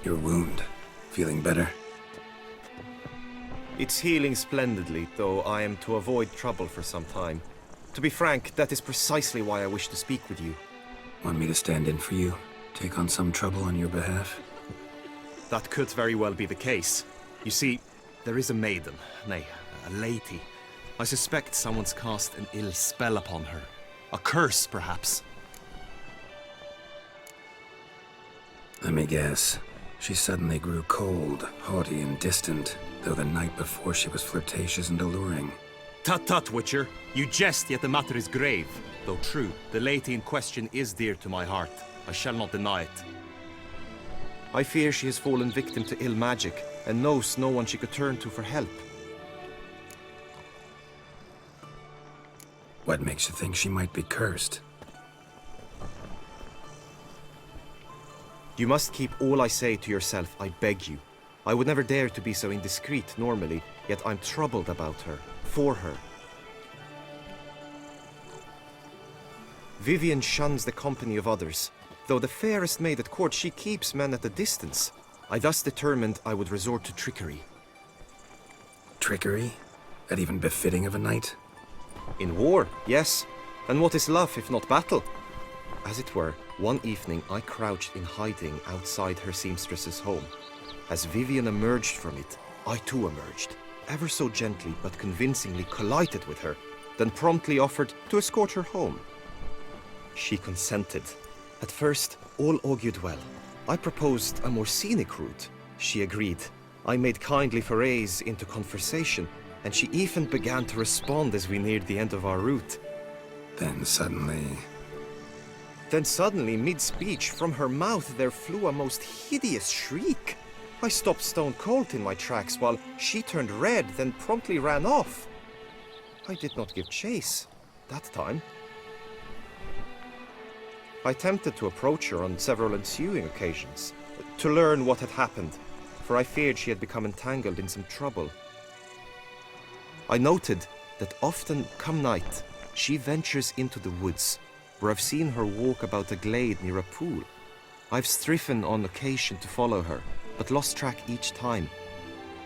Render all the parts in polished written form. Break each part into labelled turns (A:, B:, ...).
A: Your wound. Feeling better?
B: It's healing splendidly, though I am to avoid trouble for some time. To be frank, that is precisely why I wish to speak with you.
A: Want me to stand in for you? Take on some trouble on your behalf?
B: That could very well be the case. You see, there is a maiden, nay, a lady. I suspect someone's cast an ill spell upon her. A curse, perhaps.
A: Let me guess. She suddenly grew cold, haughty, and distant, though the night before she was flirtatious and alluring.
B: Tut tut, Witcher. You jest, yet the matter is grave. Though true, the lady in question is dear to my heart. I shall not deny it. I fear she has fallen victim to ill magic, and knows no one she could turn to for help.
A: What makes you think she might be cursed?
B: You must keep all I say to yourself, I beg you. I would never dare to be so indiscreet normally, yet I'm troubled about her, for her. Vivienne shuns the company of others. Though the fairest maid at court, she keeps men at a distance. I thus determined I would resort to trickery.
A: Trickery? That even befitting of a knight?
B: In war, yes. And what is love if not battle? As it were, one evening I crouched in hiding outside her seamstress's home. As Vivienne emerged from it, I too emerged. Ever so gently but convincingly collided with her, then promptly offered to escort her home. She consented. At first, all augured well. I proposed a more scenic route. She agreed. I made kindly forays into conversation, and she even began to respond as we neared the end of our route.
A: Then suddenly,
B: mid-speech, from her mouth there flew a most hideous shriek. I stopped stone cold in my tracks while she turned red, then promptly ran off. I did not give chase, that time. I attempted to approach her on several ensuing occasions, to learn what had happened, for I feared she had become entangled in some trouble. I noted that often, come night, she ventures into the woods, where I've seen her walk about a glade near a pool. I've striven on occasion to follow her, but lost track each time.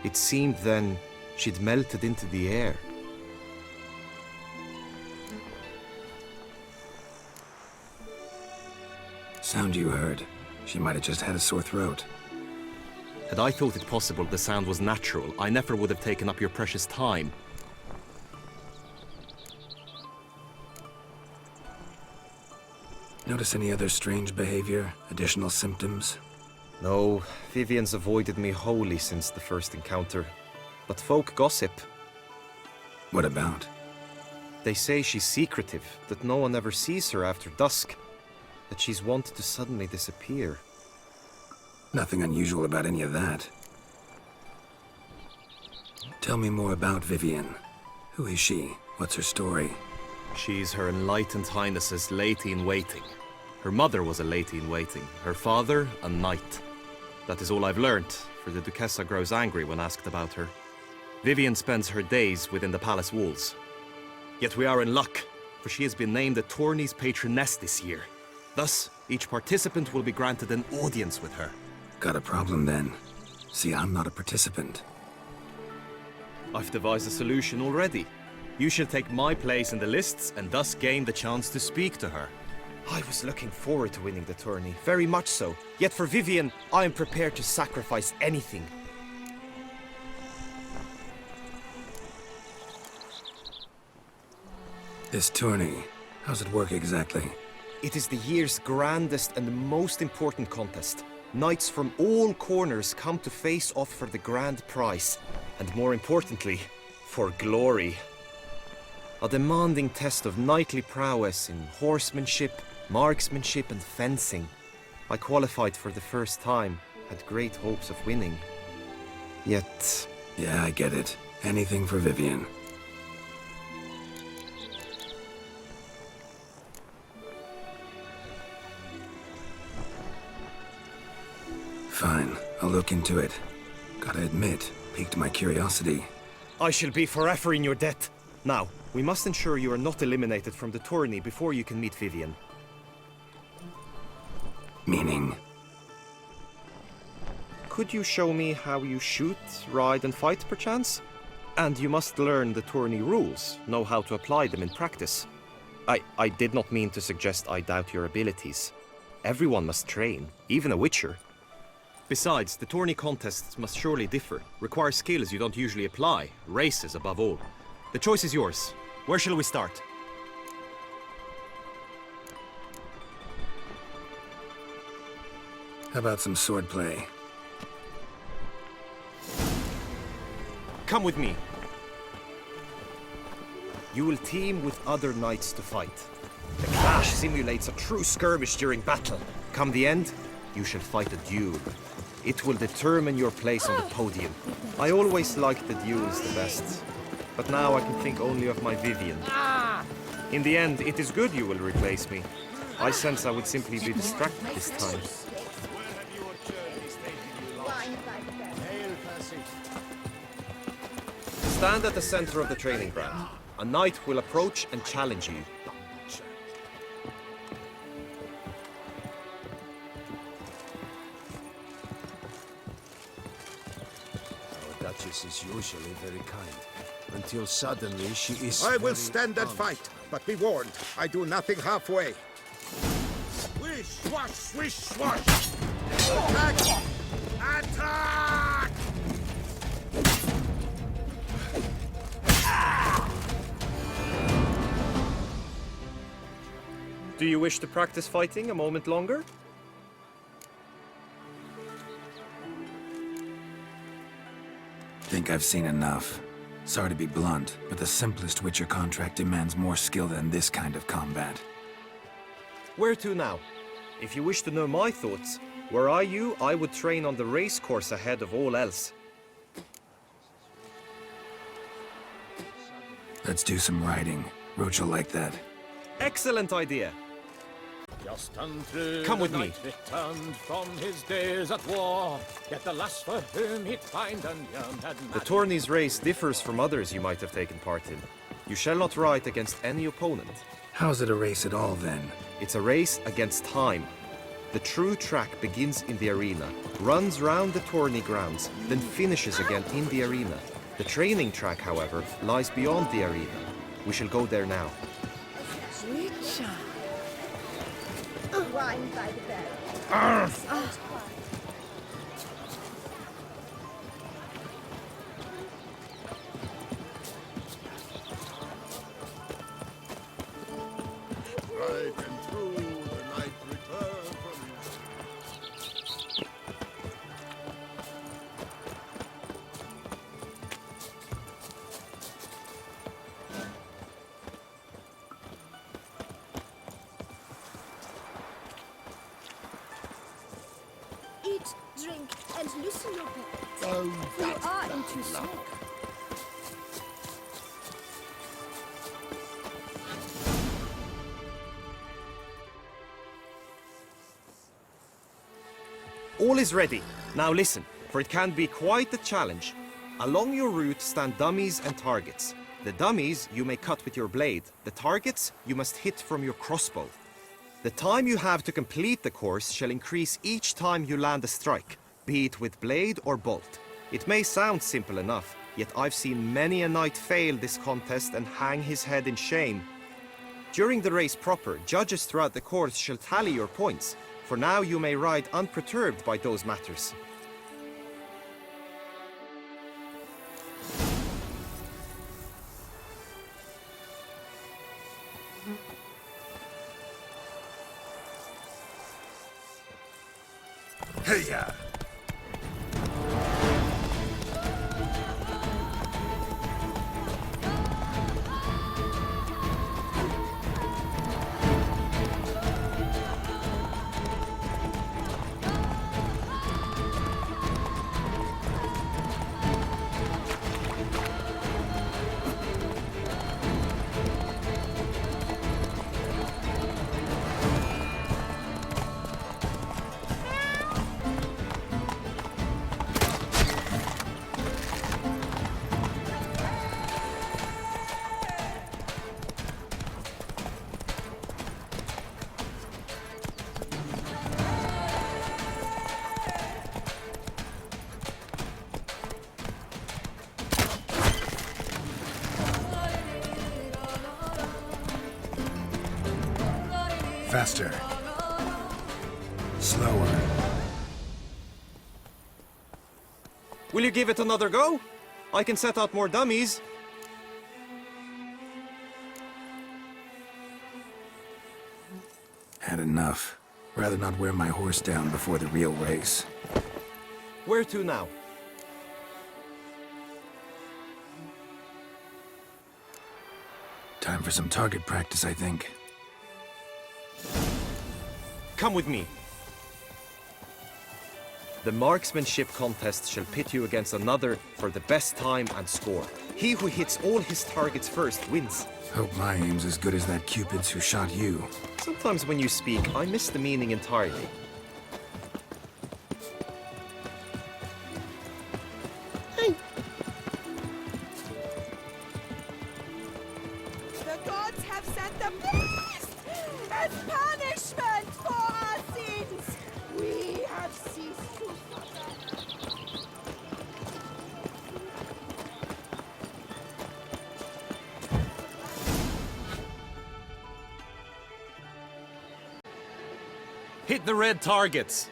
B: It seemed then she'd melted into the air.
A: sound you heard. She might have just had a sore throat.
B: Had I thought it possible the sound was natural, I never would have taken up your precious time.
A: Notice any other strange behavior? Additional symptoms?
B: No, Vivienne's avoided me wholly since the first encounter. But folk gossip.
A: What about?
B: They say she's secretive, that no one ever sees her after dusk, that she's wont to suddenly disappear.
A: Nothing unusual about any of that. Tell me more about Vivienne. Who is she? What's her story?
B: She's Her Enlightened Highness's lady-in-waiting. Her mother was a lady-in-waiting, her father a knight. That is all I've learnt, for the Duchessa grows angry when asked about her. Vivienne spends her days within the palace walls. Yet we are in luck, for she has been named the tourney's patroness this year. Thus, each participant will be granted an audience with her.
A: Got a problem then. See, I'm not a participant.
B: I've devised a solution already. You shall take my place in the lists and thus gain the chance to speak to her. I was looking forward to winning the tourney, very much so. Yet for Vivienne, I am prepared to sacrifice anything.
A: This tourney, how's it work exactly?
B: It is the year's grandest and most important contest. Knights from all corners come to face off for the grand prize, and more importantly, for glory. A demanding test of knightly prowess in horsemanship, marksmanship and fencing. I qualified for the first time, had great hopes of winning. Yet...
A: Yeah, I get it. Anything for Vivienne. Fine, I'll look into it. Gotta admit, piqued my curiosity.
B: I shall be forever in your debt. Now, we must ensure you are not eliminated from the tourney before you can meet Vivienne.
A: Meaning?
B: could you show me how you shoot, ride and fight perchance? And you must learn the tourney rules, know how to apply them in practice. I did not mean to suggest I doubt your abilities. Everyone must train, even a witcher. Besides, the tourney contests must surely differ, require skills you don't usually apply, races above all. The choice is yours. Where shall we start?
A: How about some swordplay?
B: Come with me. You will team with other knights to fight. The clash simulates a true skirmish during battle. Come the end, you shall fight a duel. It will determine your place on the podium. I always liked the duels the best, but now I can think only of my Vivienne. In the end, it is good you will replace me. I sense I would simply be distracted this time. Stand at the center of the training ground. A knight will approach and challenge you.
C: Our Duchess is usually very kind, until suddenly she is
D: I will
C: very
D: stand and fight, but be warned, I do nothing halfway. Swish, swash, swish, swash! Attack! Attack!
B: Do you wish to practice fighting a moment longer?
A: Think I've seen enough. Sorry to be blunt, but the simplest Witcher contract demands more skill than this kind of combat.
B: Where to now? If you wish to know my thoughts, were I you, I would train on the race course ahead of all else.
A: Let's do some riding. Roach will like that.
B: Excellent idea. Come with me.
E: Returned from his days at war, yet the lass for whom he'd find and young had
B: The tourney's race differs from others you might have taken part in. You shall not ride against any opponent.
A: How's it a race at all, then?
B: It's a race against time. The true track begins in the arena, runs round the tourney grounds, then finishes again in the arena. The training track, however, lies beyond the arena. We shall go there now.
F: Wine by the bed.
D: Right and true, the night returned from
F: Eat, drink, and loosen your belts. You are into smoke.
B: All is ready. Now listen, for it can be quite a challenge. Along your route stand dummies and targets. The dummies you may cut with your blade. The targets you must hit from your crossbow. The time you have to complete the course shall increase each time you land a strike, be it with blade or bolt. It may sound simple enough, yet I've seen many a knight fail this contest and hang his head in shame. During the race proper, judges throughout the course shall tally your points. For now you may ride unperturbed by those matters.
A: Hey-ya! Faster. Slower.
B: Will you give it another go? I can set out more dummies.
A: Had enough. Rather not wear my horse down before the real race.
B: Where to now?
A: Time for some target practice, I think.
B: Come with me. The marksmanship contest shall pit you against another for the best time and score. He who hits all his targets first wins.
A: Hope my aim's as good as that Cupid's who shot you.
B: Sometimes when you speak, I miss the meaning entirely.
F: The gods have sent the beast as punishment for our sins. We have ceased to suffer.
B: Hit the red targets.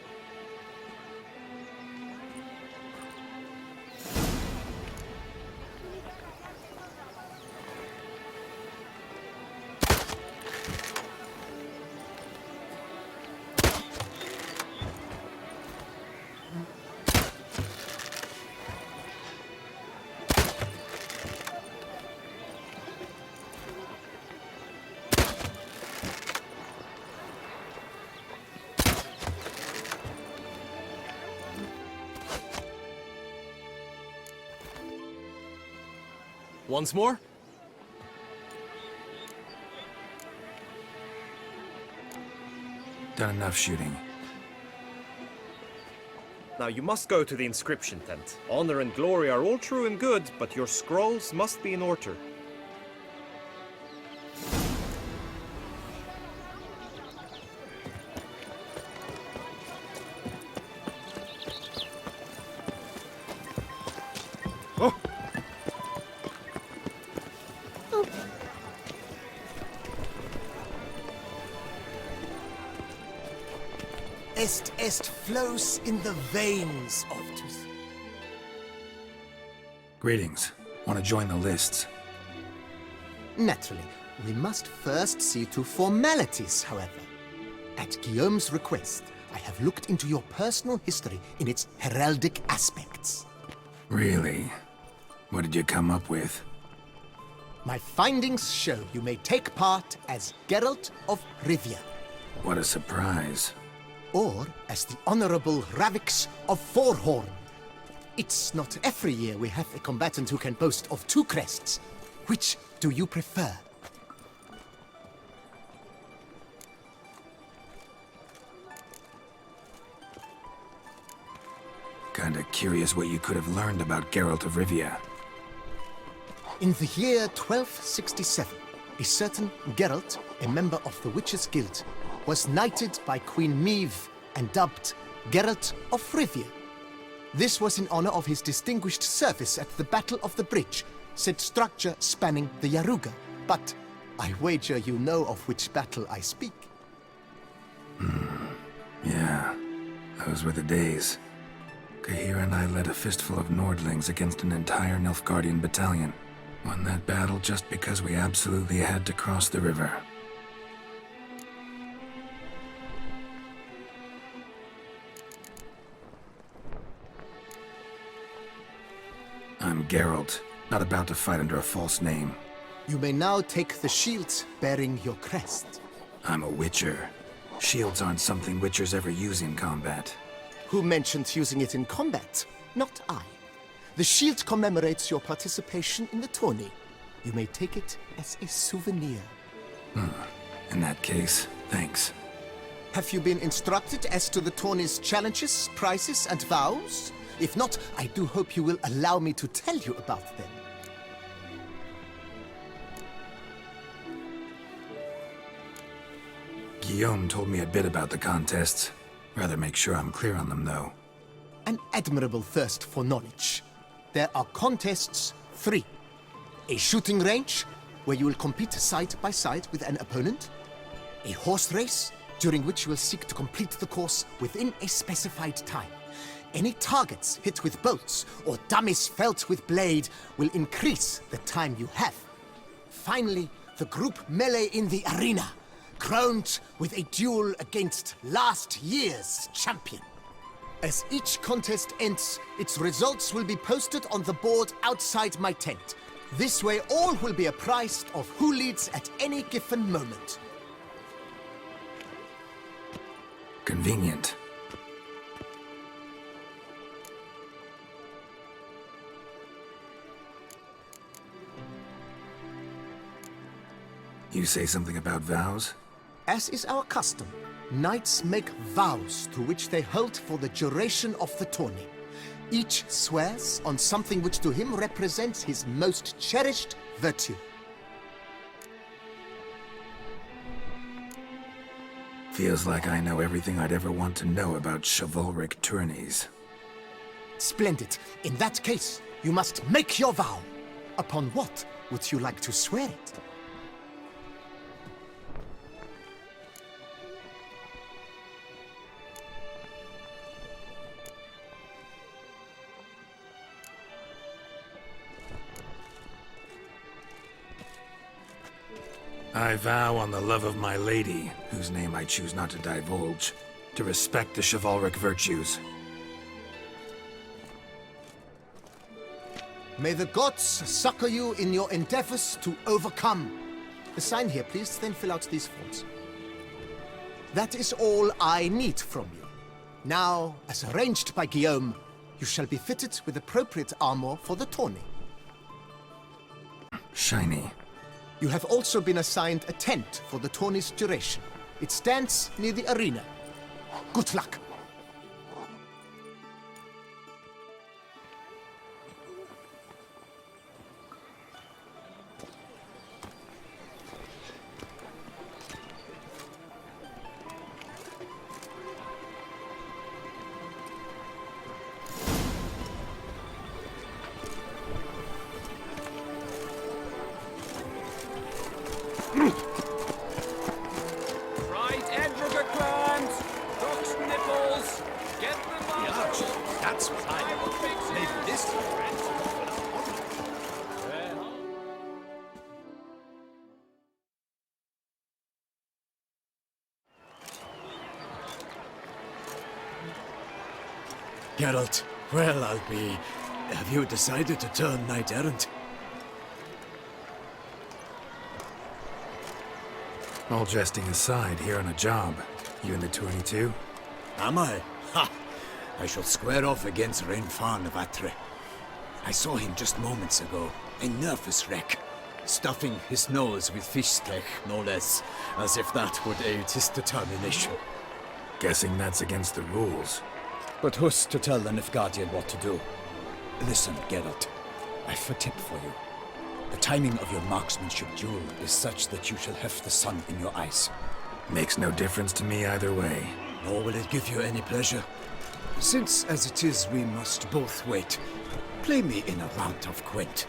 B: Once more?
A: Done enough shooting.
B: Now you must go to the inscription tent. Honor and glory are all true and good, but your scrolls must be in order.
C: Est flows in the veins of truth.
A: Greetings. Want to join the lists?
G: Naturally, we must first see to formalities, however. At Guillaume's request, I have looked into your personal history in its heraldic aspects.
A: Really? What did you come up with?
G: My findings show you may take part as Geralt of Rivia,
A: What a surprise.
G: or as the Honorable Ravix of Forhorn. It's not every year we have a combatant who can boast of two crests. Which do you prefer?
A: Kinda curious what you could have learned about Geralt of Rivia.
G: In the year 1267, a certain Geralt, a member of the Witches' Guild, was knighted by Queen Meve and dubbed Geralt of Rivia. This was in honor of his distinguished service at the Battle of the Bridge, said structure spanning the Yaruga. But I wager you know of which battle I speak.
A: Yeah, those were the days. Kahira and I led a fistful of Nordlings against an entire Nilfgaardian battalion. Won that battle just because we absolutely had to cross the river. I'm Geralt, not about to fight under a false name.
G: You may now take the shield bearing your crest.
A: I'm a Witcher. Shields aren't something Witchers ever use in combat.
G: Who mentioned using it in combat? Not I. The shield commemorates your participation in the tourney. You may take it as a souvenir.
A: In that case, thanks.
G: Have you been instructed as to the tourney's challenges, prizes, and vows? If not, I do hope you will allow me to tell you about them.
A: Guillaume told me a bit about the contests. Rather make sure I'm clear on them, though.
G: An admirable thirst for knowledge. There are contests 3. A shooting range, where you will compete side by side with an opponent. A horse race, during which you will seek to complete the course within a specified time. Any targets hit with bolts or dummies felt with blade will increase the time you have. Finally, the group melee in the arena, crowned with a duel against last year's champion. As each contest ends, its results will be posted on the board outside my tent. This way all will be apprised of who leads at any given moment.
A: Convenient. You say something about vows?
G: As is our custom, knights make vows to which they hold for the duration of the tourney. Each swears on something which to him represents his most cherished virtue.
A: Feels like I know everything I'd ever want to know about chivalric tourneys.
G: Splendid. In that case, you must make your vow. Upon what would you like to swear it?
A: I vow on the love of my lady, whose name I choose not to divulge, to respect the chivalric virtues.
G: May the gods succor you in your endeavors to overcome. Sign here, please, then fill out these forms. That is all I need from you. Now, as arranged by Guillaume, you shall be fitted with appropriate armor for the tourney.
A: Shiny.
G: You have also been assigned a tent for the tourney's duration. It stands near the arena. Good luck.
E: Right, Edrica clans! Ducks nipples! Get them out!
C: That's what I
E: will fix it!
C: Maybe this Geralt, well, I'll be. Have you decided to turn knight-errant?
A: All jesting aside, here on a job. You in the tourney too?
C: Am I? Ha! I shall square off against Rainfan of Atre. I saw him just moments ago, a nervous wreck, stuffing his nose with fish steak, no less, as if that would aid his determination.
A: Guessing that's against the rules.
C: But who's to tell the Nilfgaardian what to do? Listen, Geralt, I've a tip for you. The timing of your marksmanship duel is such that you shall have the sun in your eyes.
A: Makes no difference to me either way.
C: Nor will it give you any pleasure. Since, as it is, we must both wait, play me in a round of Gwent.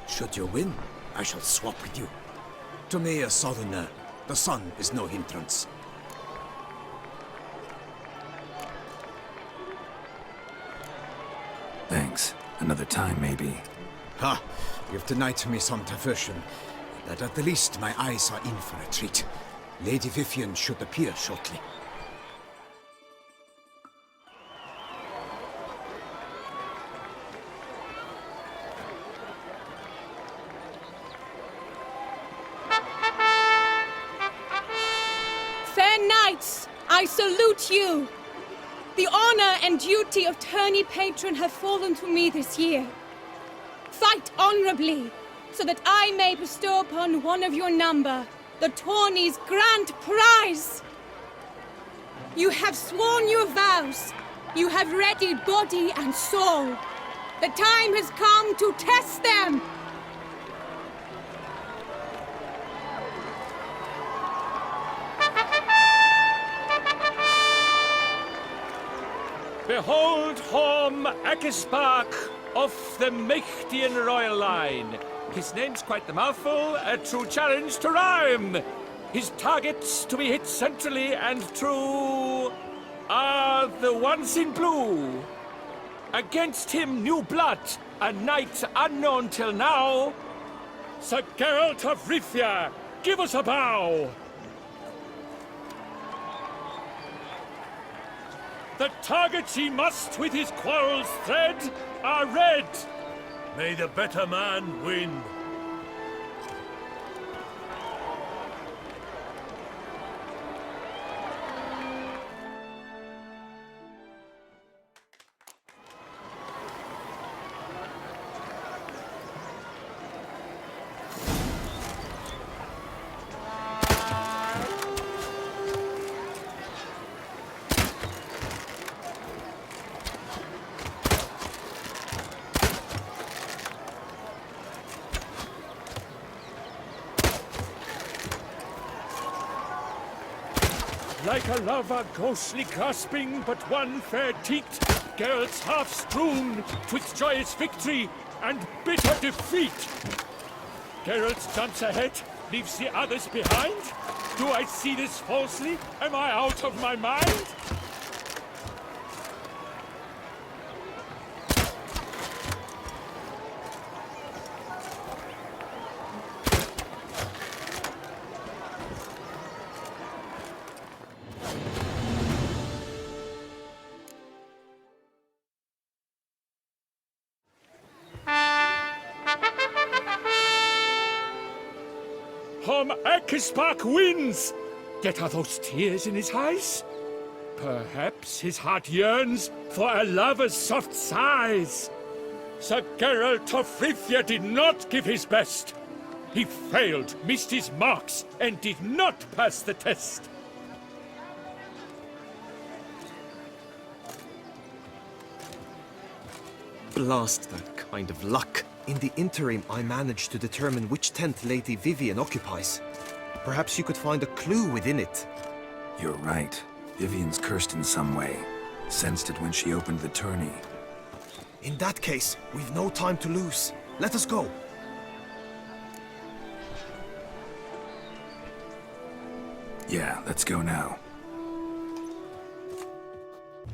C: Should you win, I shall swap with you. To me, a southerner, the sun is no hindrance.
A: Thanks. Another time, maybe.
C: Ha! You've denied me some diversion, but at the least my eyes are in for a treat. Lady Vivienne should appear shortly.
H: Fair knights, I salute you! The honor and duty of tourney patron have fallen to me this year. Fight honorably, so that I may bestow upon one of your number the tourney's grand prize. You have sworn your vows. You have readied body and soul. The time has come to test them.
E: Behold Horm Akispark of the Mechtian royal line. His name's quite the mouthful, a true challenge to rhyme. His targets to be hit centrally and true are the ones in blue. Against him, new blood, a knight unknown till now. Sir Geralt of Rivia, give us a bow. The targets he must with his quarrels thread are red.
I: May the better man win.
E: Like a lover ghostly grasping but one fair teat, Geralt's half strewn twixt joyous victory and bitter defeat. Geralt jumps ahead, leaves the others behind. Do I see this falsely? Am I out of my mind? Ekispark wins! Yet are those tears in his eyes? Perhaps his heart yearns for a lover's soft sighs. Sir Geralt of Rivia did not give his best. He failed, missed his marks, and did not pass the test.
B: Blast that kind of luck. In the interim, I managed to determine which tent Lady Vivienne occupies. Perhaps you could find a clue within it.
A: You're right. Vivienne's cursed in some way. Sensed it when she opened the tourney.
B: In that case, we've no time to lose. Let us go.
A: Yeah, let's go now.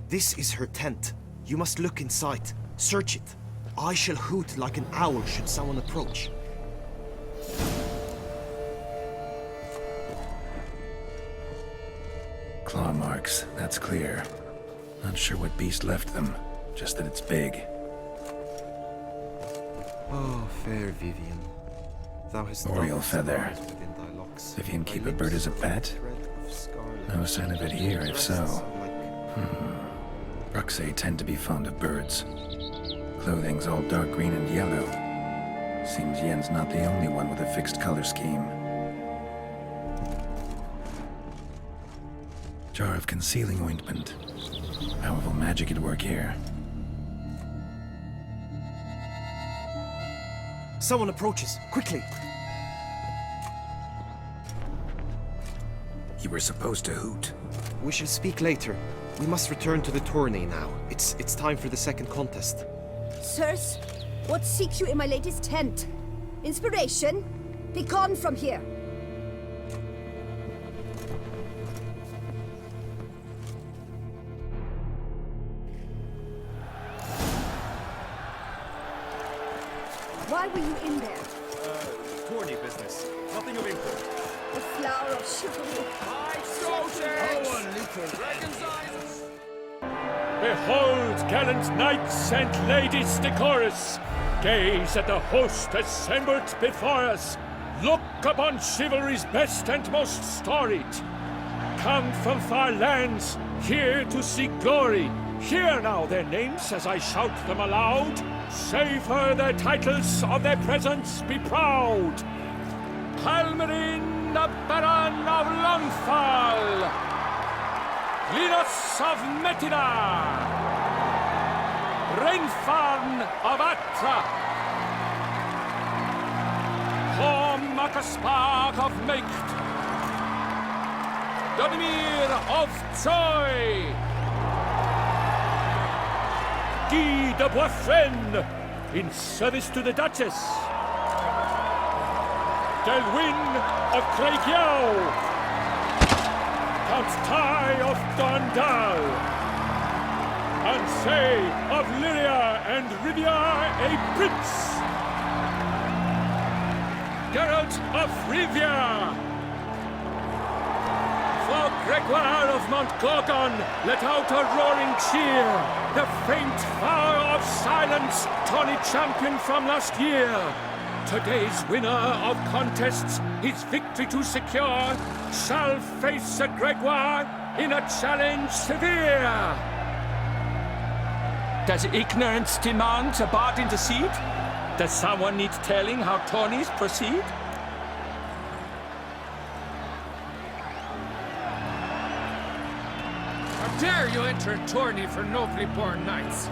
B: This is her tent. You must look inside. Search it. I shall hoot like an owl should someone approach.
A: Claw marks, that's clear. Not sure what beast left them, just that it's big.
B: Oh, fair Vivienne. Thou hast
A: Oriole feather.
B: within thy locks.
A: Vivienne keep a bird as a pet? No sign of it here, if so. Bruxay tend to be fond of birds. Clothing's all dark green and yellow. Seems Yen's not the only one with a fixed color scheme. Jar of concealing ointment. Powerful magic at work here.
B: Someone approaches. Quickly!
A: You were supposed to hoot.
B: We shall speak later. We must return to the tourney now. It's time for the second contest.
F: Sirs, what seek you in my lady's tent? Inspiration? Be gone from here! Why were you in there?
I: Tourney business. Nothing of import.
F: The flower of chivalry.
E: Behold, gallant knights and ladies decorous, gaze at the host assembled before us. Look upon chivalry's best and most storied. Come from far lands, here to seek glory. Hear now their names as I shout them aloud. Savor their titles, of their presence be proud. Palmerin, the Baron of Longfall. Linus of Metina, Renfarn of Atra, Makaspark of Meikt, Donimir of Troy, Guy de Boisfren, in service to the Duchess, Delwyn of Craigiau, Mount Tai of Dondal. Anseis of Lyria and Rivia a prince. Geralt of Rivia. For Gregoire of Mount Gorgon, let out a roaring cheer. The faint vow of silence, tourney champion from last year. Today's winner of contests, his victory to secure, shall face a Gregoire in a challenge severe.
J: Does ignorance demand a bard intercede? Does someone need telling how tourneys proceed?
K: How dare you enter a tourney for nobly born knights?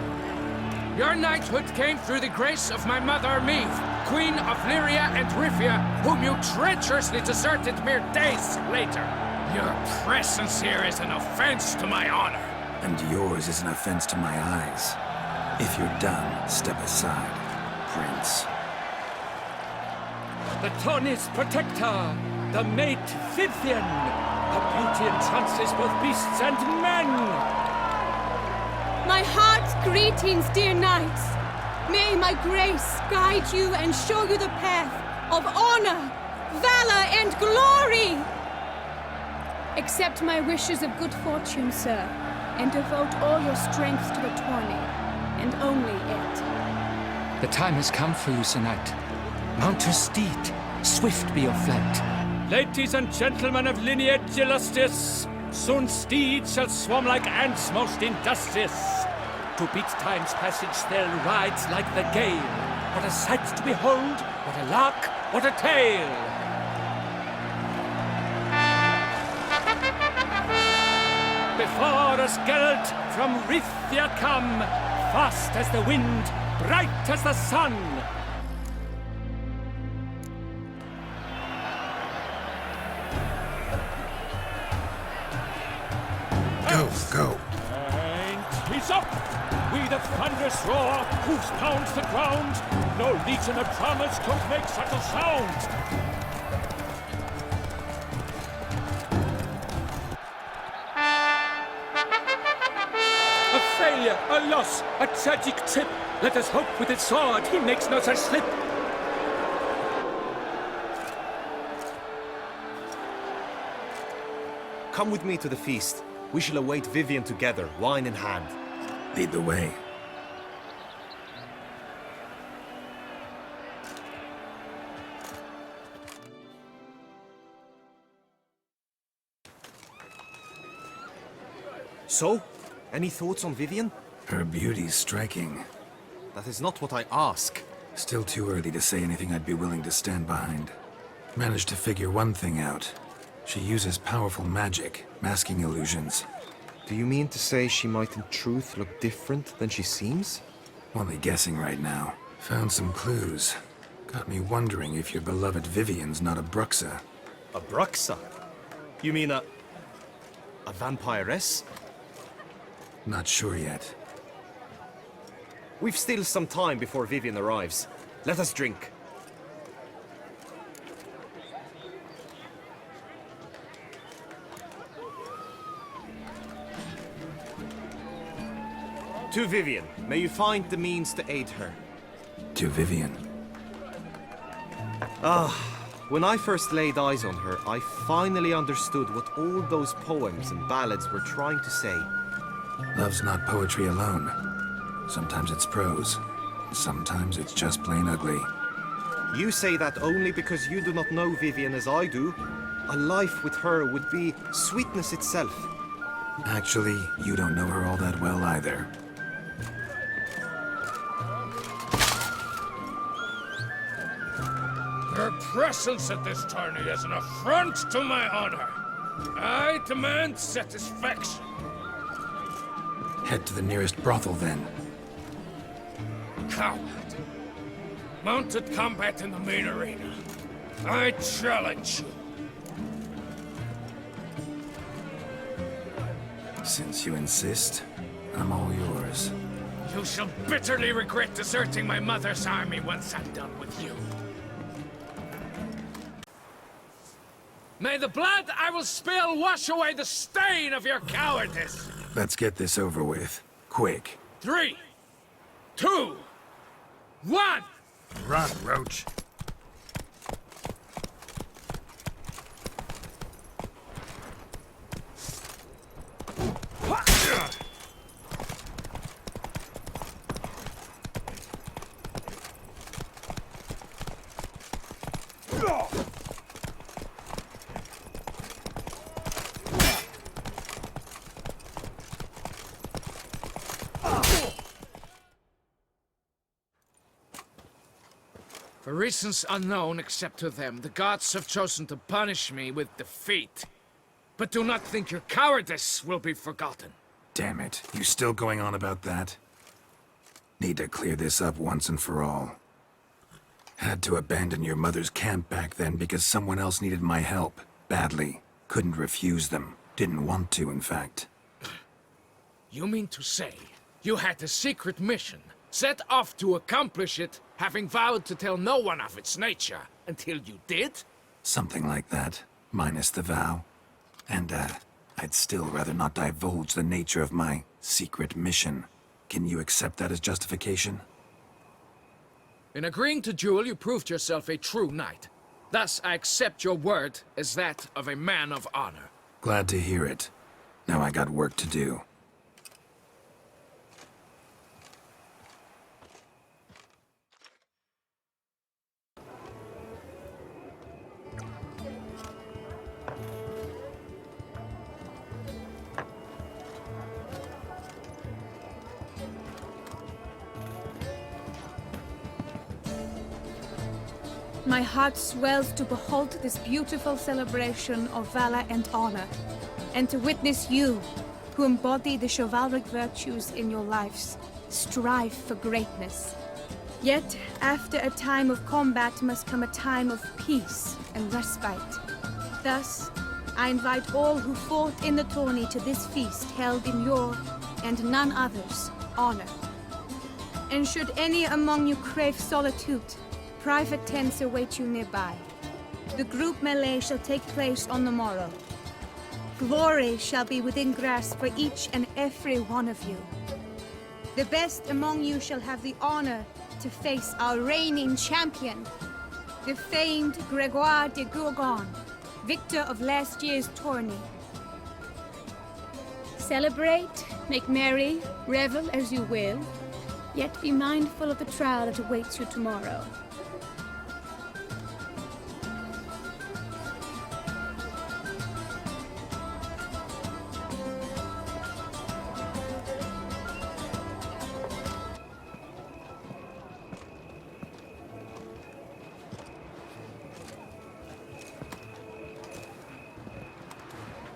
K: Your knighthood came through the grace of my mother Meve, Queen of Lyria and Rivia, whom you treacherously deserted mere days later. Your presence here is an offense to my honor.
A: And yours is an offense to my eyes. If you're done, step aside, Prince.
E: The tourney's protector, the mate Vivienne. Her beauty entrances both beasts and men.
H: My heart's greetings, dear knights. May my grace guide you and show you the path of honor, valor, and glory. Accept my wishes of good fortune, sir, and devote all your strength to the tourney, and only it.
J: The time has come for you, Sir Knight. Mount her steed. Swift be your flight.
E: Ladies and gentlemen of lineage illustrious, soon steeds shall swarm like ants most industrious. To beat time's passage they'll ride like the gale. What a sight to behold, what a lark, what a tale! Before us Geralt from Rithia come, fast as the wind, bright as the sun.
A: Go.
E: And he's up! We the thunderous roar, hoofs pounds the ground. No legion of drummers could make such a sound. A failure, a loss, a tragic trip. Let us hope with his sword he makes no such slip.
B: Come with me to the feast. We shall await Vivienne together, wine in hand.
A: Lead the way.
B: So, any thoughts on Vivienne?
A: Her beauty's striking.
B: That is not what I ask.
A: Still too early to say anything I'd be willing to stand behind. Managed to figure one thing out. She uses powerful magic, masking illusions.
B: Do you mean to say she might in truth look different than she seems?
A: Only guessing right now. Found some clues. Got me wondering if your beloved Vivienne's not a Bruxa.
B: A Bruxa? You mean a vampiress?
A: Not sure yet.
B: We've still some time before Vivienne arrives. Let us drink. To Vivienne, may you find the means to aid her.
A: To Vivienne.
B: When I first laid eyes on her, I finally understood what all those poems and ballads were trying to say.
A: Love's not poetry alone. Sometimes it's prose. Sometimes it's just plain ugly.
B: You say that only because you do not know Vivienne as I do. A life with her would be sweetness itself.
A: Actually, you don't know her all that well either.
K: Her presence at this tourney is an affront to my honor. I demand satisfaction.
A: Head to the nearest brothel then.
K: Coward. Mounted combat in the main arena. I challenge you.
A: Since you insist, I'm all yours.
K: You shall bitterly regret deserting my mother's army once I'm done with you. May the blood I will spill wash away the stain of your cowardice!
A: Let's get this over with. Quick.
K: 3, 2, 1!
D: Run, Roach.
K: For reasons unknown except to them, the gods have chosen to punish me with defeat. But do not think your cowardice will be forgotten.
A: Damn it. You still going on about that? Need to clear this up once and for all. Had to abandon your mother's camp back then because someone else needed my help. Badly. Couldn't refuse them. Didn't want to, in fact.
K: You mean to say you had a secret mission, set off to accomplish it, having vowed to tell no one of its nature, until you did?
A: Something like that. Minus the vow. And, I'd still rather not divulge the nature of my secret mission. Can you accept that as justification?
K: In agreeing to duel, you proved yourself a true knight. Thus, I accept your word as that of a man of honor.
A: Glad to hear it. Now I got work to do.
H: My heart swells to behold this beautiful celebration of valor and honor, and to witness you, who embody the chivalric virtues in your lives, strive for greatness. Yet, after a time of combat must come a time of peace and respite. Thus, I invite all who fought in the tourney to this feast held in your, and none other's, honor. And should any among you crave solitude, private tents await you nearby. The group melee shall take place on the morrow. Glory shall be within grasp for each and every one of you. The best among you shall have the honor to face our reigning champion, the famed Gregoire de Gourgon, victor of last year's tourney. Celebrate, make merry, revel as you will, yet be mindful of the trial that awaits you tomorrow.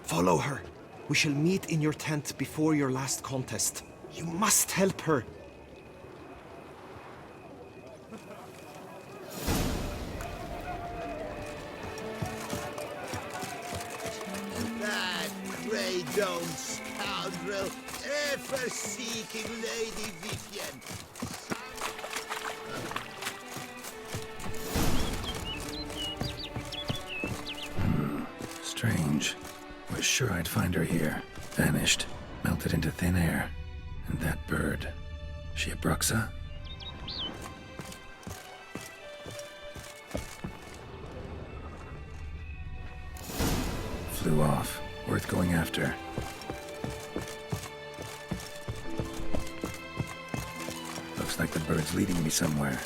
B: Follow her. We shall meet in your tent before your last contest. You must help her.
D: That grey dome scoundrel, ever seeking Lady Vivienne.
A: Strange. Was sure I'd find her here. Vanished. Melted into thin air. And that bird. She a Bruxa? Flew off. Worth going after. Looks like the bird's leading me somewhere.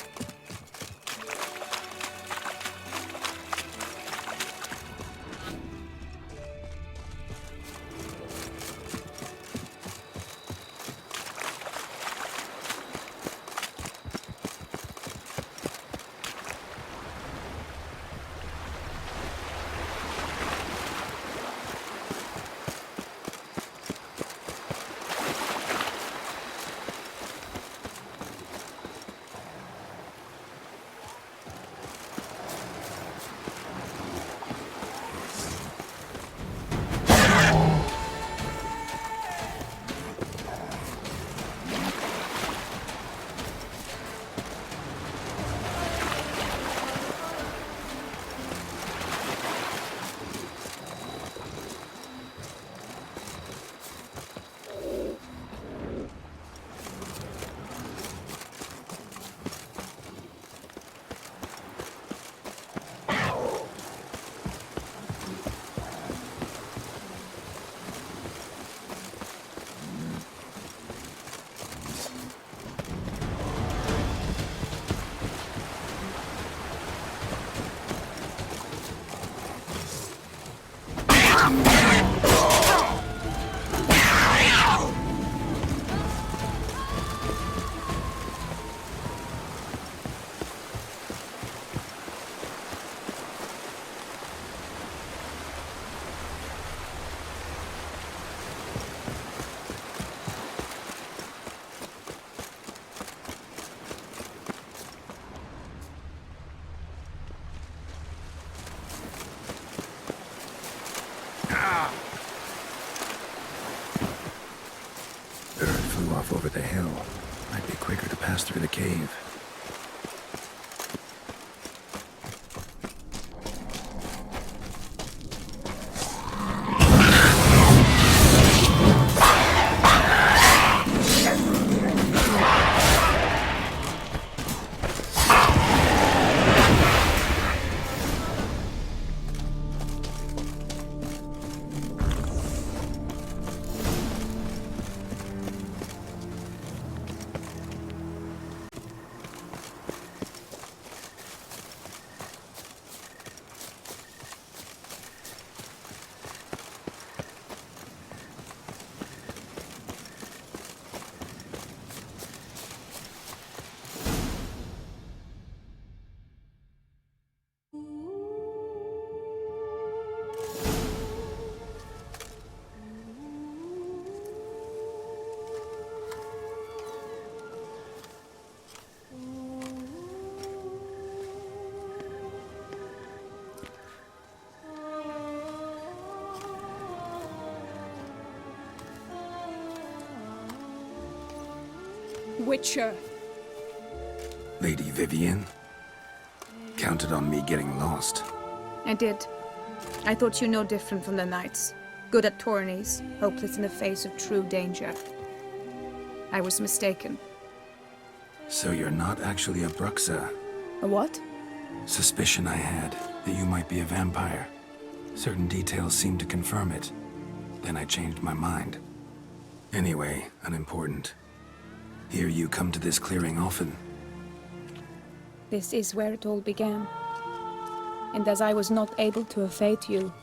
A: off over the hill. Might be quicker to pass through the cave.
H: Witcher.
A: Lady Vivienne? Counted on me getting lost.
H: I did. I thought you no different from the knights. Good at tourneys, hopeless in the face of true danger. I was mistaken.
A: So you're not actually a Bruxa?
H: A what?
A: Suspicion I had, that you might be a vampire. Certain details seemed to confirm it. Then I changed my mind. Anyway, unimportant. Hear you come to this clearing often.
H: This is where it all began. And as I was not able to evade you,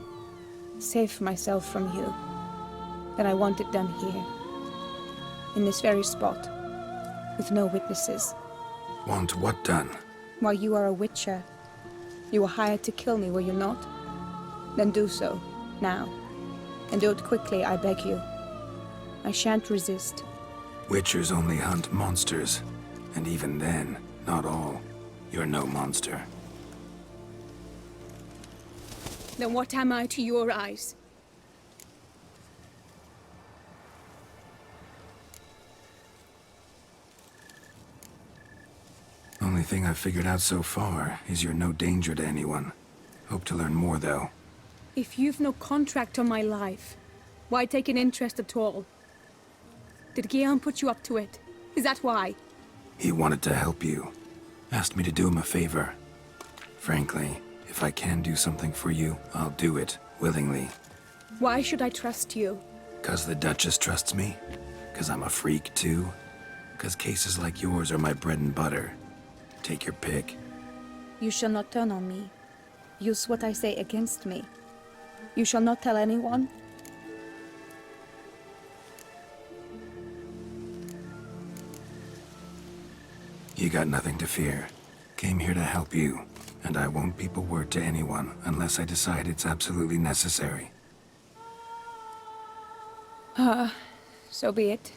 H: save myself from you, then I want it done here. In this very spot. With no witnesses.
A: Want what done?
H: While you are a witcher. You were hired to kill me, were you not? Then do so, now. And do it quickly, I beg you. I shan't resist.
A: Witchers only hunt monsters. And even then, not all. You're no monster.
H: Then what am I to your eyes?
A: Only thing I've figured out so far is you're no danger to anyone. Hope to learn more, though.
H: If you've no contract on my life, why take an interest at all? Did Guillaume put you up to it? Is that why?
A: He wanted to help you. Asked me to do him a favor. Frankly, if I can do something for you, I'll do it, willingly.
H: Why should I trust you?
A: 'Cause the Duchess trusts me? 'Cause I'm a freak, too? 'Cause cases like yours are my bread and butter? Take your pick.
H: You shall not turn on me. Use what I say against me. You shall not tell anyone?
A: You got nothing to fear. Came here to help you, and I won't peep a word to anyone unless I decide it's absolutely necessary.
H: So be it.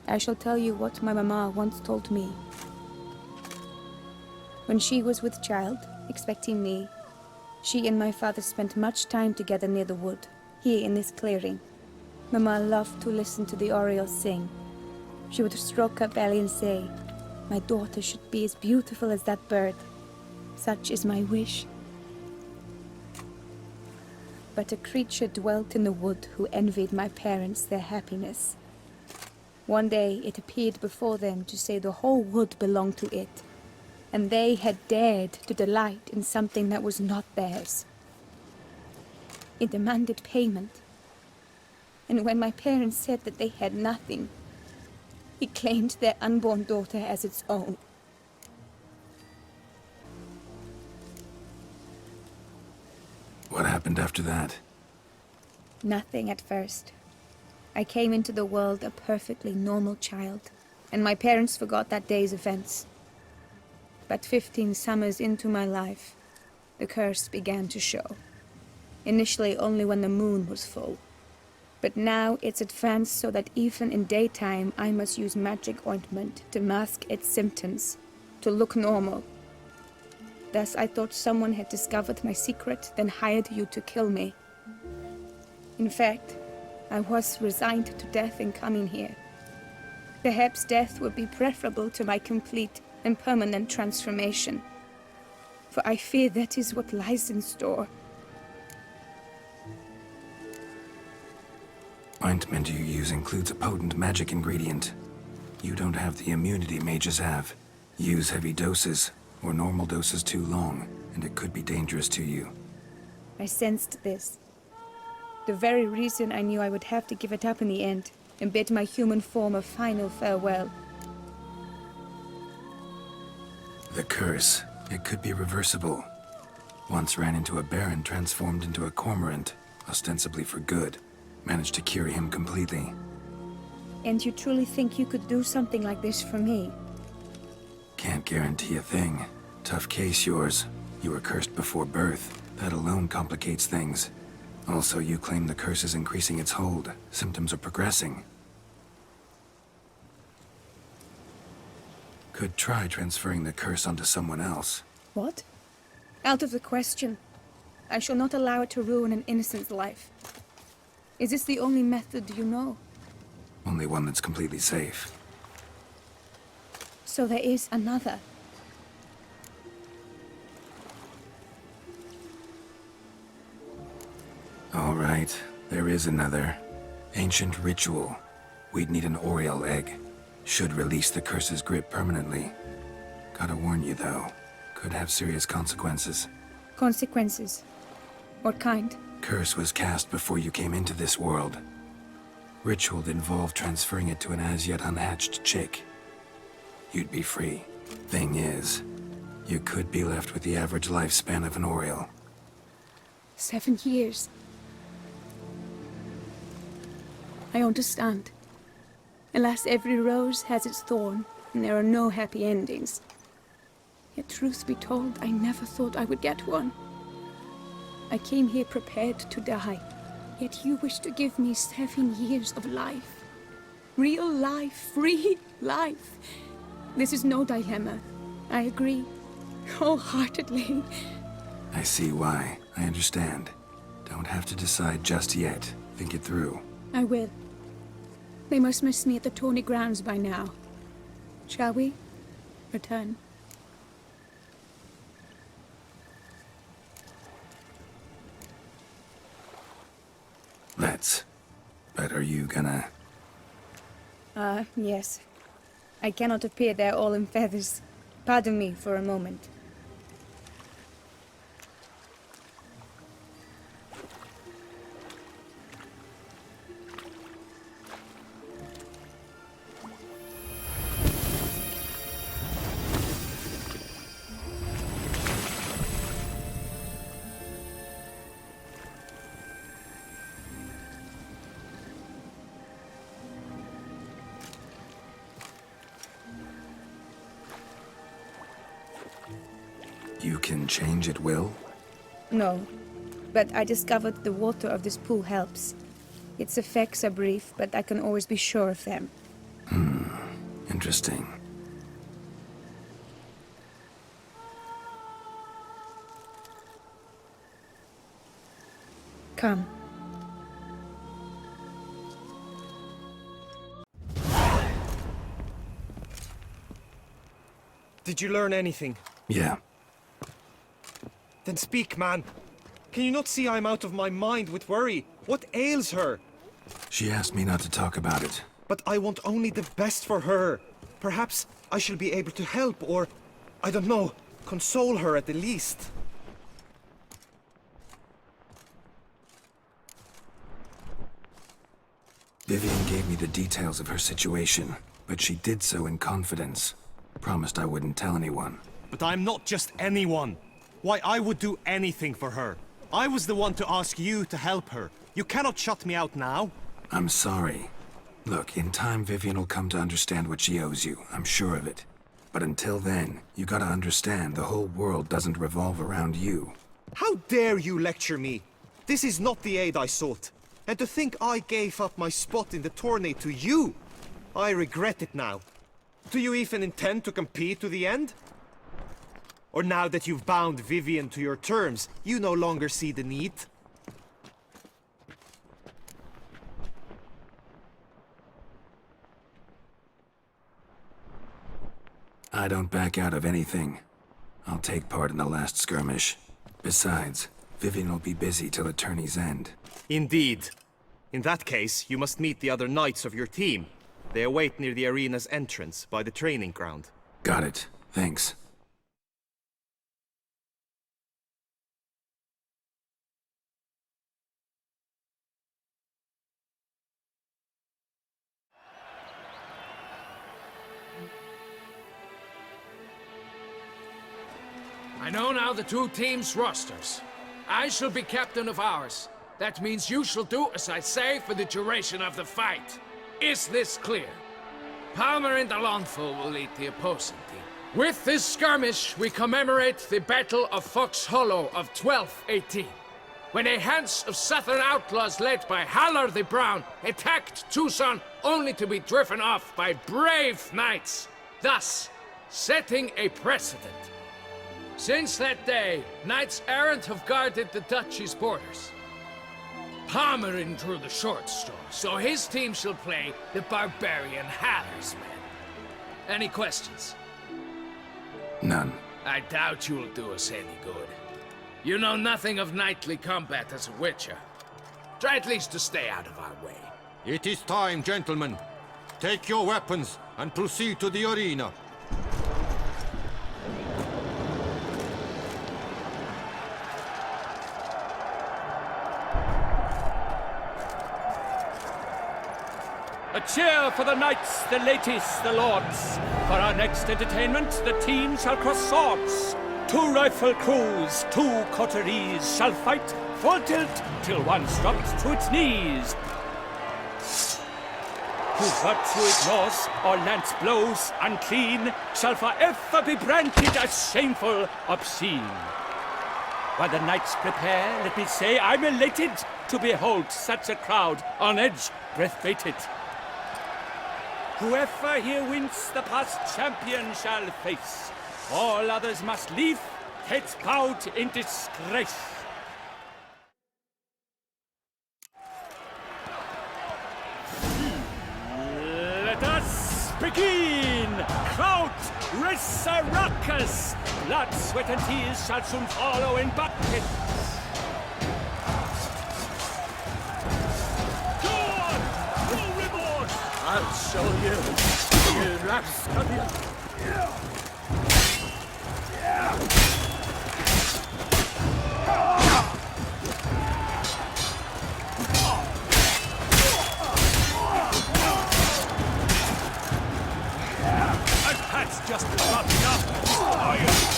H: I shall tell you what my mama once told me. When she was with child, expecting me, she and my father spent much time together near the wood, here in this clearing. Mama loved to listen to the orioles sing. She would stroke her belly and say, "My daughter should be as beautiful as that bird. Such is my wish." But a creature dwelt in the wood who envied my parents their happiness. One day it appeared before them to say the whole wood belonged to it, and they had dared to delight in something that was not theirs. It demanded payment, and when my parents said that they had nothing, it claimed their unborn daughter as its own.
A: What happened after that?
H: Nothing at first. I came into the world a perfectly normal child, and my parents forgot that day's events. But 15 summers into my life, the curse began to show. Initially only when the moon was full. But now it's advanced so that even in daytime I must use magic ointment to mask its symptoms, to look normal. Thus I thought someone had discovered my secret, then hired you to kill me. In fact, I was resigned to death in coming here. Perhaps death would be preferable to my complete and permanent transformation. For I fear that is what lies in store.
A: Ointment you use includes a potent magic ingredient. You don't have the immunity mages have. Use heavy doses, or normal doses too long, and it could be dangerous to you.
H: I sensed this. The very reason I knew I would have to give it up in the end, and bid my human form a final farewell.
A: The curse, it could be reversible. Once ran into a baron transformed into a cormorant, ostensibly for good. Managed to cure him completely.
H: And you truly think you could do something like this for me?
A: Can't guarantee a thing. Tough case, yours. You were cursed before birth. That alone complicates things. Also, you claim the curse is increasing its hold. Symptoms are progressing. Could try transferring the curse onto someone else.
H: What? Out of the question. I shall not allow it to ruin an innocent's life. Is this the only method you know?
A: Only one that's completely safe.
H: So there is another.
A: All right, there is another. Ancient ritual. We'd need an Oriel egg. Should release the curse's grip permanently. Gotta warn you, though. Could have serious consequences.
H: Consequences? What kind?
A: Curse was cast before you came into this world. Ritual involved transferring it to an as-yet unhatched chick. You'd be free. Thing is, you could be left with the average lifespan of an Oriel.
H: 7 years. I understand. Alas, every rose has its thorn, and there are no happy endings. Yet truth be told, I never thought I would get one. I came here prepared to die, yet you wish to give me 7 years of life. Real life, free life. This is no dilemma. I agree, wholeheartedly.
A: I see why. I understand. Don't have to decide just yet. Think it through.
H: I will. They must miss me at the tourney grounds by now. Shall we? Return.
A: Let's. But are you gonna...
H: Yes. I cannot appear there all in feathers. Pardon me for a moment.
A: You can change at will?
H: No, but I discovered the water of this pool helps. Its effects are brief, but I can always be sure of them.
A: Interesting.
H: Come.
B: Did you learn anything?
A: Yeah.
B: Then speak, man. Can you not see I'm out of my mind with worry? What ails her?
A: She asked me not to talk about it.
B: But I want only the best for her. Perhaps I shall be able to help, or, I don't know, console her at the least.
A: Vivienne gave me the details of her situation, but she did so in confidence. Promised I wouldn't tell anyone.
B: But I'm not just anyone. Why, I would do anything for her. I was the one to ask you to help her. You cannot shut me out now.
A: I'm sorry. Look, in time Vivienne will come to understand what she owes you. I'm sure of it. But until then, you gotta understand the whole world doesn't revolve around you.
B: How dare you lecture me? This is not the aid I sought. And to think I gave up my spot in the tourney to you! I regret it now. Do you even intend to compete to the end? Or now that you've bound Vivienne to your terms, you no longer see the need?
A: I don't back out of anything. I'll take part in the last skirmish. Besides, Vivienne will be busy till the tourney's end.
B: Indeed. In that case, you must meet the other knights of your team. They await near the arena's entrance, by the training ground.
A: Got it. Thanks.
K: I know now the two teams' rosters. I shall be captain of ours. That means you shall do as I say for the duration of the fight. Is this clear? Palmer and Alonso will lead the opposing team. With this skirmish, we commemorate the Battle of Fox Hollow of 1218, when a Hans of Southern outlaws led by Haller the Brown attacked Tucson only to be driven off by brave knights, thus setting a precedent. Since that day, knights errant have guarded the duchy's borders. Palmerin drew the short straw, so his team shall play the barbarian Haller's men. Any questions?
A: None.
K: I doubt you'll do us any good. You know nothing of knightly combat as a witcher. Try at least to stay out of our way.
L: It is time, gentlemen. Take your weapons and proceed to the arena.
J: A cheer for the knights, the ladies, the lords. For our next entertainment, the team shall cross swords. 2 rifle crews, 2 coteries shall fight full tilt till one's dropped to its knees. Who virtue ignores or lance blows unclean shall forever be branded as shameful, obscene. While the knights prepare, let me say I'm elated to behold such a crowd on edge, breath-baited. Whoever here wins the past champion shall face. All others must leave, heads bowed in disgrace. Let us begin! Crowd, raise a ruckus! Blood, sweat, and tears shall soon follow in buckets. Go on! No remorse!
E: I'll show you, you rascalian!
J: That's just not enough! Oh,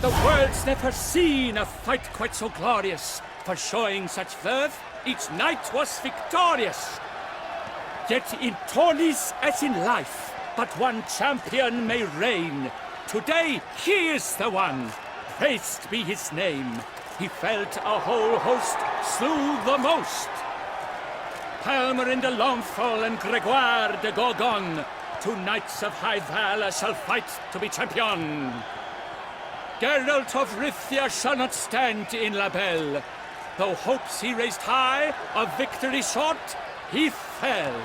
J: The world's never seen a fight quite so glorious. For showing such verve, each knight was victorious. Yet in tourneys as in life, but one champion may reign. Today, he is the one. Praised be his name. He felt a whole host, slew the most. Palmer de Longfall and Gregoire de Gorgon, 2 knights of high valor shall fight to be champion. Geralt of Rivia shall not stand in La Belle. Though hopes he raised high, of victory short, he fell.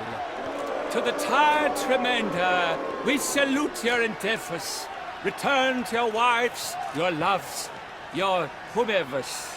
J: To the tired remainder, we salute your endeavors. Return to your wives, your loves, your whomevers.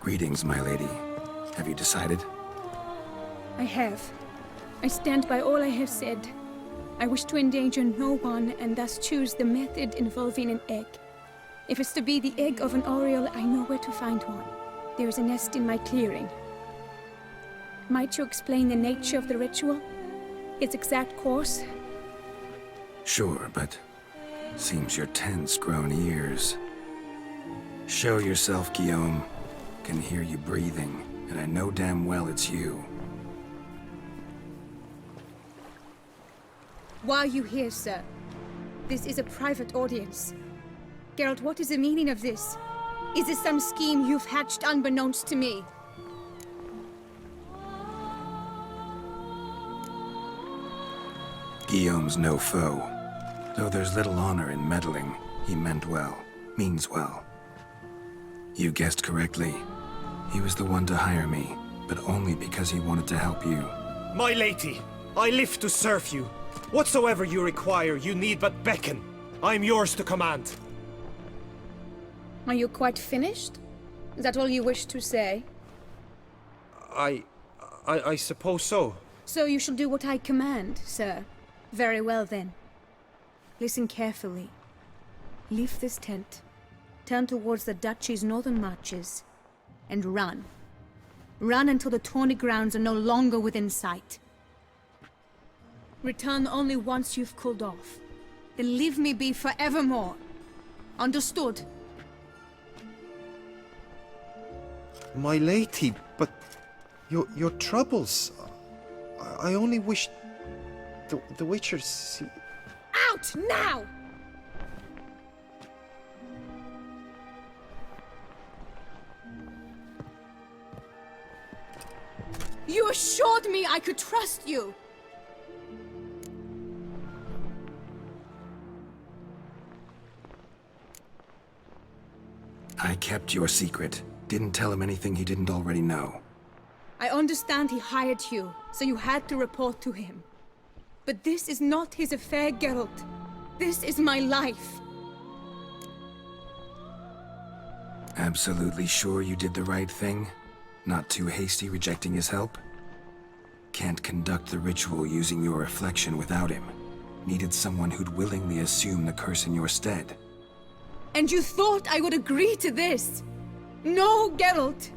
A: Greetings, my lady. Have you decided?
H: I have. I stand by all I have said. I wish to endanger no one and thus choose the method involving an egg. If it's to be the egg of an oriole, I know where to find one. There is a nest in my clearing. Might you explain the nature of the ritual? Its exact course?
A: Sure, but seems your tense grown ears. Show yourself, Guillaume. Can hear you breathing, and I know damn well it's you.
H: Why are you here, sir? This is a private audience. Geralt, what is the meaning of this? Is this some scheme you've hatched unbeknownst to me?
A: Guillaume's no foe. Though there's little honor in meddling, he meant well, means well. You guessed correctly. He was the one to hire me, but only because he wanted to help you.
B: My lady, I live to serve you. Whatsoever you require, you need but beckon. I am yours to command.
H: Are you quite finished? Is that all you wish to say?
B: I suppose so.
H: So you shall do what I command, sir. Very well then. Listen carefully. Leave this tent. Turn towards the duchy's northern marches. And run. Run until the tourney grounds are no longer within sight. Return only once you've cooled off. Then leave me be forevermore. Understood?
B: My lady, but your troubles. I only wish the Witchers.
H: Out now! You assured me I could trust you!
A: I kept your secret. Didn't tell him anything he didn't already know.
H: I understand he hired you, so you had to report to him. But this is not his affair, Geralt. This is my life.
A: Absolutely sure you did the right thing? Not too hasty rejecting his help? Can't conduct the ritual using your reflection without him. Needed someone who'd willingly assume the curse in your stead.
H: And you thought I would agree to this? No, Geralt!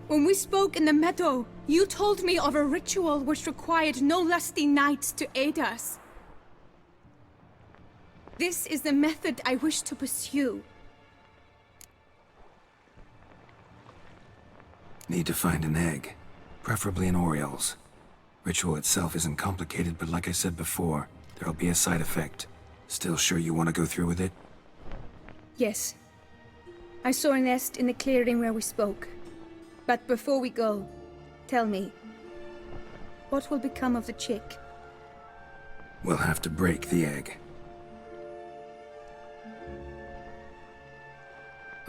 H: When we spoke in the meadow, you told me of a ritual which required no lusty knights to aid us. This is the method I wish to pursue.
A: Need to find an egg. Preferably an Oriole's. Ritual itself isn't complicated, but like I said before, there'll be a side effect. Still sure you want to go through with it?
H: Yes. I saw a nest in the clearing where we spoke. But before we go, tell me, what will become of the chick?
A: We'll have to break the egg.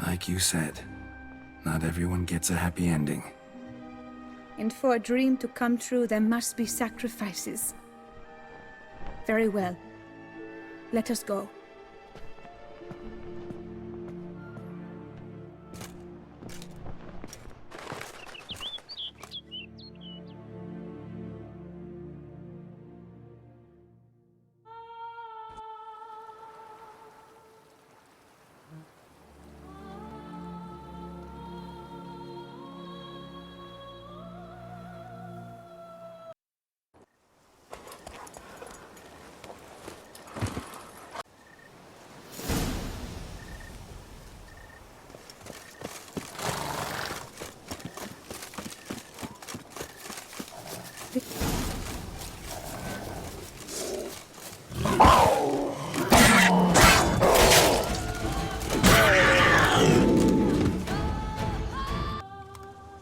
A: Like you said, not everyone gets a happy ending.
H: And for a dream to come true, there must be sacrifices. Very well. Let us go.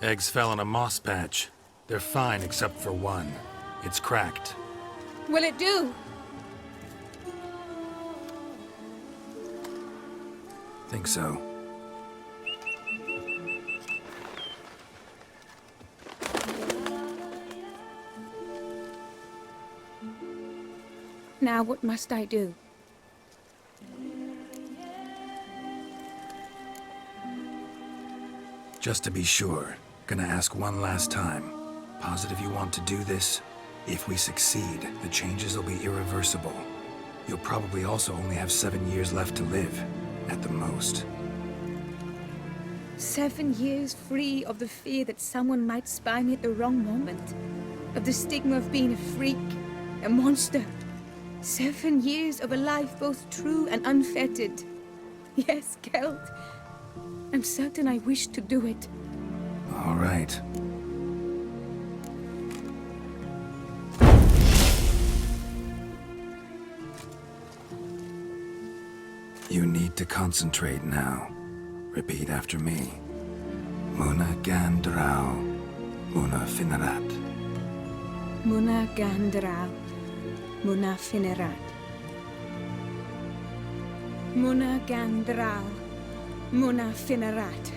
A: Eggs fell in a moss patch. They're fine except for one. It's cracked.
H: Will it do?
A: Think so.
H: Now what must I do?
A: Just to be sure, gonna ask one last time. Positive you want to do this? If we succeed, the changes will be irreversible. You'll probably also only have 7 years left to live, at the most.
H: 7 years free of the fear that someone might spy me at the wrong moment. Of the stigma of being a freak, a monster. 7 years of a life both true and unfettered. Yes, Geralt. I'm certain I wish to do it.
A: All right. You need to concentrate now. Repeat after me. Muna Gandrau, Muna Finerat.
H: Muna Gandrau, Muna Finerat. Muna Gandrau, Muna Finerat.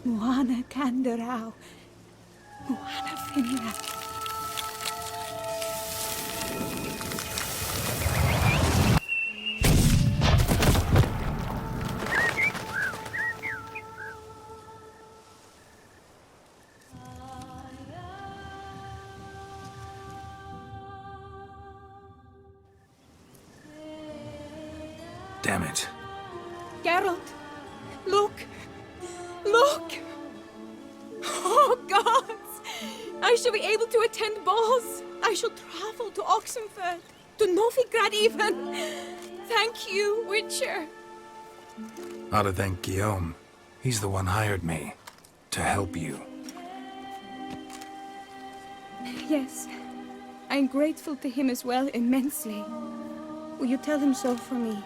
H: Muana Gandrau, Muana Finerat.
A: Damn it.
H: Geralt, look! Look! Oh, gods! I shall be able to attend balls. I shall travel to Oxenfurt, to Novigrad even. Thank you, Witcher.
A: Ought to thank Guillaume. He's the one hired me. To help you.
H: Yes, I'm grateful to him as well, immensely. Will you tell him so for me?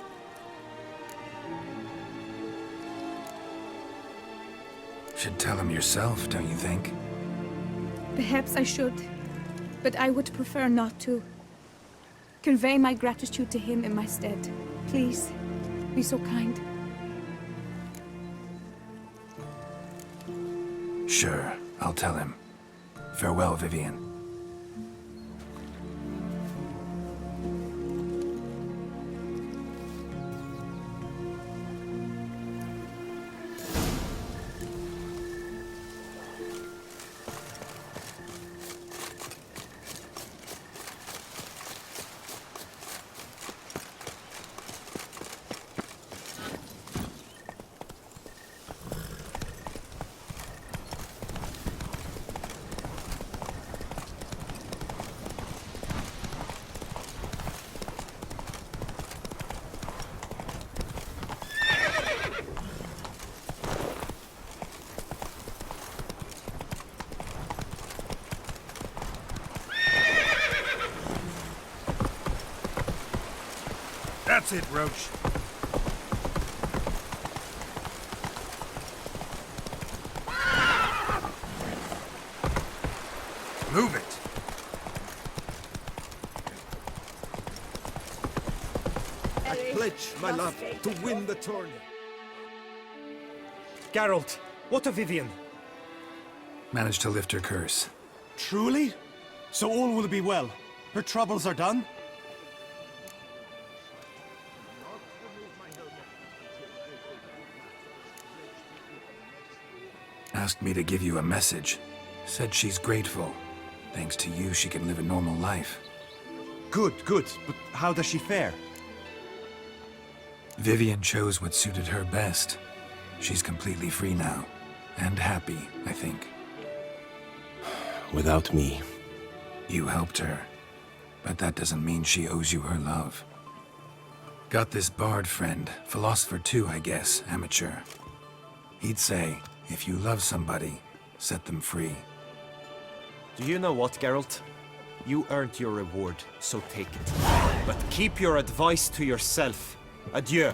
A: Should tell him yourself, don't you think?
H: Perhaps I should, but I would prefer not to. Convey my gratitude to him in my stead. Please, be so kind.
A: Sure, I'll tell him. Farewell, Vivienne.
I: That's it, Roach. Move it.
D: I pledge my love to win the tourney.
B: Geralt, what of Vivienne?
A: Managed to lift her curse.
M: Truly? So all will be well. Her troubles are done?
A: Asked me to give you a message. Said she's grateful. Thanks to you, she can live a normal life.
M: Good, good. But how does she fare?
A: Vivienne chose what suited her best. She's completely free now. And happy, I think.
N: Without me.
A: You helped her. But that doesn't mean she owes you her love. Got this bard friend. Philosopher too, I guess. Amateur. He'd say, if you love somebody, set them free.
B: Do you know what, Geralt? You earned your reward, so take it. But keep your advice to yourself. Adieu.